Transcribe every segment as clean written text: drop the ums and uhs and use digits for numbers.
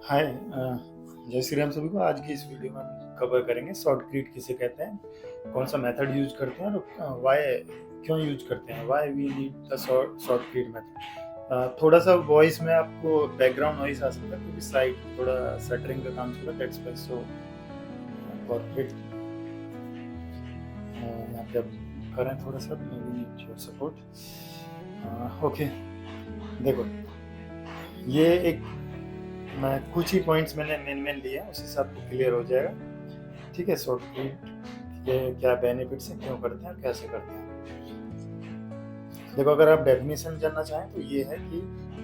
हाय जय श्री राम सभी को। आज की इस वीडियो में हम कवर करेंगे शॉर्टकट किसे कहते हैं, कौन सा मेथड यूज करते हैं और वाई क्यों यूज करते हैं, why we need the shotcrete method. थोड़ा सा वॉइस में आपको बैकग्राउंड नॉइस आ सकता है क्योंकि साइड थोड़ा शटरिंग का काम चल रहा है, दैट्स व्हाई सो कॉर्पोरेट यहाँ पे अब करें थोड़ा सा, we need your support. Okay, देखो ये एक मैं कुछ ही पॉइंट्स मैंने मेन लिए हैं, उसी से आपको क्लियर हो जाएगा। ठीक है, शॉर्टकट के क्या बेनिफिट्स हैं, क्यों करते हैं, कैसे करते हैं। देखो, अगर आप डेफिनेशन जानना चाहें तो ये है कि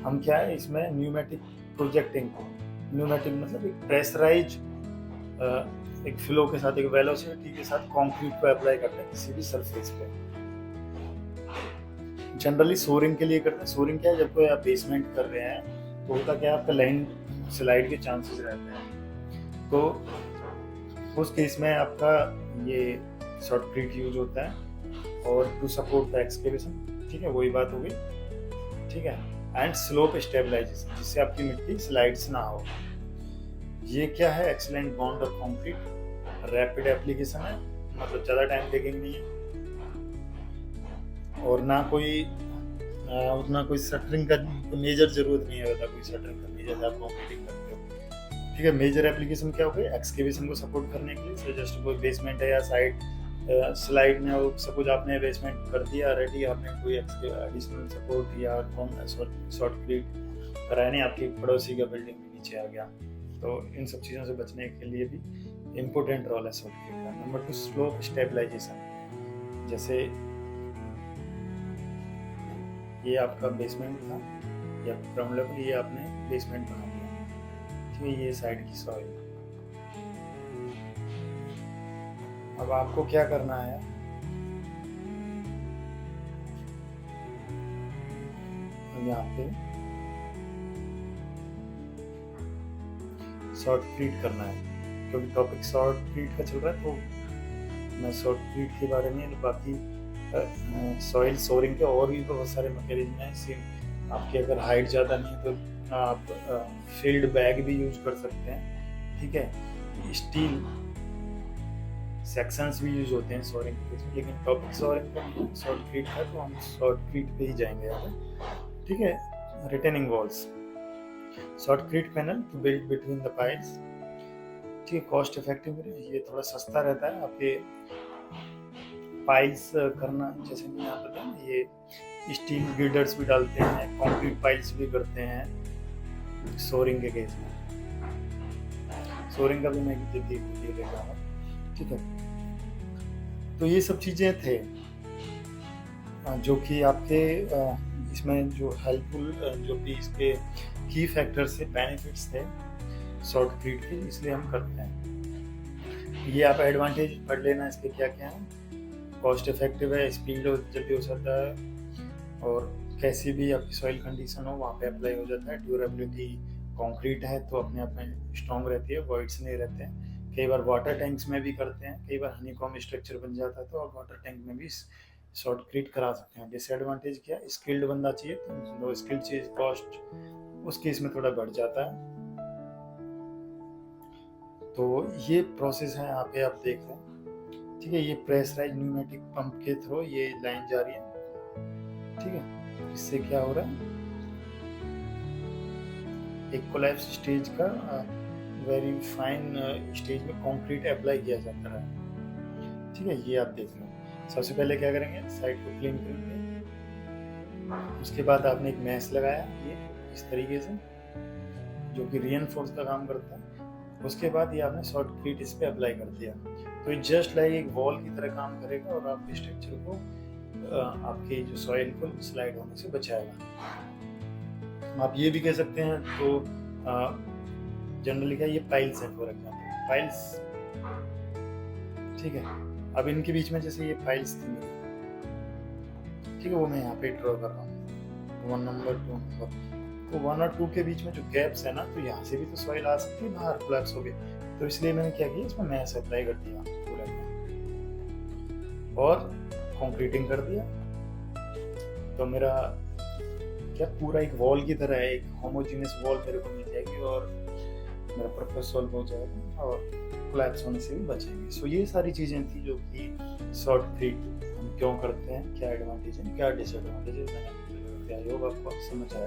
हम क्या है इसमें न्यूमेटिक प्रोजेक्टिंग, न्यूमेटिक मतलब एक प्रेशराइज एक फ्लो के साथ, एक वेलोसिटी के साथ कंक्रीट को अप्लाई करते हैं किसी भी सरफेस पे। जनरली सोरिंग के लिए करते हैं। सोरिंग क्या है, जब कोई आप बेसमेंट कर रहे हैं तो होता क्या है, आपका लैंड स्लाइड के चांसेस रहते हैं, तो उस केस में आपका ये शॉर्टकट यूज होता है और टू सपोर्ट द एक्सकेवेशन। ठीक है, वही बात हो गई। ठीक है, एंड स्लोप स्टेबलाइजेशन, जिससे आपकी मिट्टी स्लाइड्स ना हो। ये क्या है, excellent bond of concrete, rapid application है, मतलब ज़्यादा टाइम टेकिंग नहीं है और ना कोई उतना कोई शटरिंग का मेजर जरूरत नहीं होता, कोई शटरिंग का मेजर आप कंक्रीटिंग करते हो। ठीक है, मेजर एप्लीकेशन क्या हो गई, एक्सकेवेशन को सपोर्ट करने के लिए। जस्ट कोई बेसमेंट है या साइड स्लाइड में, सपोज आपने बेसमेंट कर दिया रेडी, आपने कोई एडिशनल सपोर्ट या शॉर्टकट कराया नहीं, आपकी पड़ोसी का बिल्डिंग भी नीचे आ गया, तो इन सब चीज़ों से बचने के लिए भी इम्पोर्टेंट रोल है शॉर्टकट का। Number 2, slope stabilisation. जैसे ये आपका बेसमेंट था या ग्राउंड लेवल, ये आपने बेसमेंट बना दिया। ठीक है, ये साइड की सॉइल। अब आपको क्या करना है, यहाँ पे शॉर्टकट करना है, क्योंकि टॉपिक शॉर्टकट का चल रहा है, तो मैं शॉर्टकट के बारे में, बाकी सॉइल सोरिंग के और भी बहुत सारे मैकेनिज्म हैं। आपकी अगर हाइट ज़्यादा नहीं है तो आप फील्ड बैग भी यूज कर सकते हैं। ठीक है, स्टील सेक्शंस भी यूज होते हैं सोरिंग के, लेकिन टॉपिक सोरिंग का शॉर्टकट है तो हम शॉर्टकट पे ही जाएंगे यहाँ। ठीक है, retaining walls, shotcrete panel to build between the piles. ठीक है, कॉस्ट इफेक्टिव, ये थोड़ा सस्ता रहता है। आपके पाइल्स करना, जैसे मैंने यहाँ बताया, ये स्टील गिल्डर्स भी डालते हैं, कंक्रीट पाइल्स भी करते हैं सोरिंग के केस में। सोरिंग का भी मैं दे देगा। ठीक है, तो ये सब चीज़ें थे जो कि आपके इसमें जो हेल्पफुल, जो कि इसके की फैक्टर्स थे, बेनिफिट्स थे शॉर्टकट के, इसलिए हम करते हैं। ये आप एडवांटेज पढ़ लेना, इसके क्या क्या है। कॉस्ट इफेक्टिव है, स्पीड जल्दी हो जाता है, और कैसी भी आपकी सॉइल कंडीशन हो वहाँ पे अप्लाई हो जाता है। ड्यूरेबिलिटी, कंक्रीट है तो अपने आप में स्ट्रॉन्ग रहती है, वॉइड्स नहीं रहते हैं। कई बार वाटर टैंक्स में भी करते हैं, कई बार हनीकॉम स्ट्रक्चर बन जाता है तो आप वाटर टैंक में भी शॉर्टकट करा सकते हैं। डिसएडवांटेज क्या, स्किल्ड बंदा चाहिए, तो स्किल्ड चीज कॉस्ट उस केस में थोड़ा बढ़ जाता है। तो ये प्रोसेस है, यहाँ पे आप देख रहे हैं। ठीक है, ये प्रेशराइज न्यूमेटिक पंप के थ्रू ये लाइन जा रही है। ठीक है, इससे क्या हो रहा है, एक कोलैप्स स्टेज का वेरी फाइन स्टेज में कंक्रीट अप्लाई किया जाता है। ठीक है, ये आप देख लो। सबसे पहले क्या करेंगे, साइड को क्लीन करेंगे, उसके बाद आपने एक मैश लगाया ये इस तरीके से, जो कि रीइंफोर्स का काम करता है। उसके बाद ये आपने शॉर्टकट इस पे अप्लाई कर दिया, तो ये जस्ट लाइक एक वॉल की तरह काम करेगा और आपके स्ट्रक्चर को आपके जो सॉइल को स्लाइड होने से बचाएगा। आप ये भी कह सकते हैं, तो जनरली क्या, ये पाइल्स है फॉर एग्जाम्पल, पाइल्स। ठीक है, अब इनके बीच में जैसे ये पाइल्स थी मेरी, ठीक है, वो मैं यहाँ पे ड्रॉ कर रहा हूँ 1 नंबर 2 नंबर, तो 1 और 2 के बीच में जो गैप्स है ना, तो यहाँ से भी तो सॉइल आ सकती है, बाहर कोलैप्स हो गई, तो इसलिए मैंने क्या किया, इसमें मैश अप्लाई कर दिया पूरा और कंक्रीटिंग कर दिया, तो मेरा क्या पूरा एक वॉल की तरह है, एक होमोजेनियस वॉल मेरे को मिल जाएगी। और मेरा पर्पज सॉल्व हो जाएगा और कोलैप्स होने से भी बचेंगे। सो ये सारी चीज़ें थी जो कि शॉर्ट फिट हम क्यों करते हैं, क्या एडवांटेज है, क्या डिसएडवांटेज है, मैंने आई होप आपको समझ आया।